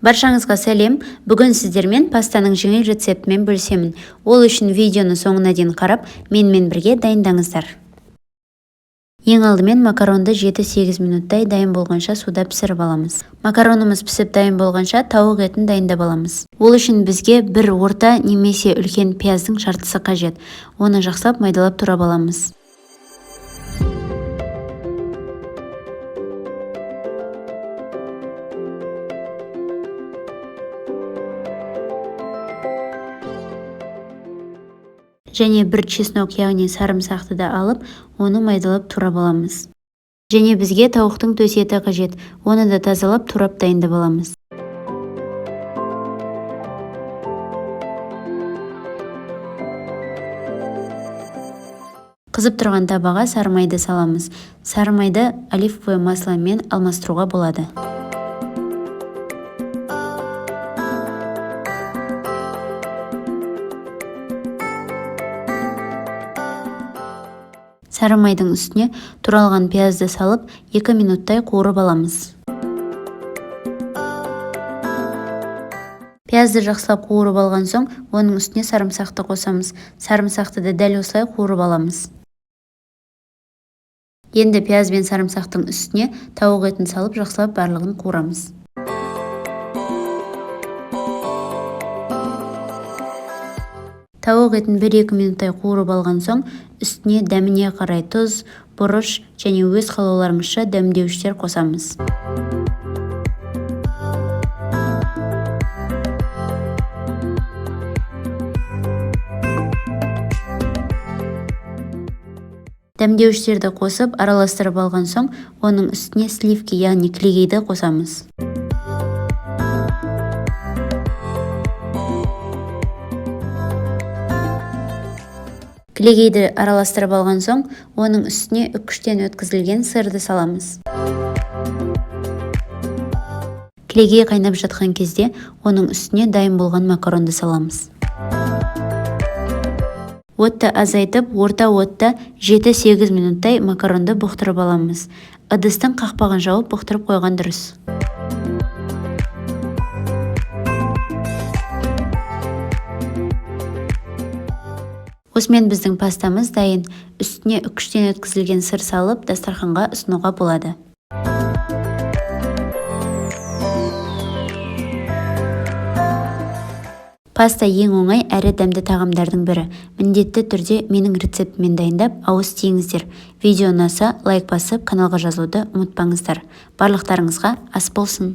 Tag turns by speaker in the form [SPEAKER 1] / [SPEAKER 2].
[SPEAKER 1] Баршаңызға сәлем. Бүгін сіздермен пастаның жеңіл рецептімен бөлісемін. Ол үшін видеоны соңына дейін қарап, менімен бірге дайындаңыздар. Ең алдымен макаронды 7-8 минуттай дайын болғанша суда пісіріп аламыз. Макаронымыз пісіп дайын болғанша тауық етін дайындап аламыз. Ол үшін бізге бір орта немесе үлкен пияздың жартысы қажет. Оны жақсылап майдалап турап аламыз. Және бір чеснок, яғни сарымсақты да алып, оны майдалап турап аламыз. Және бізге тауықтың төс еті қажет. Оны да тазалап турап дайындап аламыз. Қызып тұрған табаға сары майды саламыз. Сары майды оливковое масламен алмастыруға болады. Сары майдың үстіне туралған пиязды салып, 2 минуттай қуырып аламыз. Пиязды жақсылап қуырып алған соң, оның үстіне сарымсақты қосамыз. Сарымсақты да дәл осылай қуырып аламыз. Енді пияз бен сарымсақтың үстіне тауық етін салып, жақсылап барлығын қуырамыз. Тауық етін 1-2 минуттай қуырып алған соң, үстіне дәміне қарай тұз, бұрыш және өз қалауларымызша дәмдеуіштер қосамыз. Дәмдеуіштерді қосып, араластырып алған соң, оның үстіне сливки, яғни кілегейді қосамыз. Кілегейді араластырып алған соң, оның үстіне үккіштен өткізілген сырды саламыз. Кілегей қайнап жатқан кезде, оның үстіне дайын болған макаронды саламыз. Отты азайтып, орта отта 7-8 минуттай макаронды бұқтырып аламыз. Ыдыстың қақпағын жауып бұқтырып қойған дұрыс. Осымен біздің пастамыз дайын. Үстіне үккіштен өткізілген сыр салып, дастарханға ұсынуға болады. Паста ең оңай әрі дәмді тағамдардың бірі. Міндетті түрде менің рецептімен дайындап, ауыз тиіңіздер. Видео ұнаса, лайк басып, каналға жазылуды ұмытпаңыздар. Барлықтарыңызға ас болсын.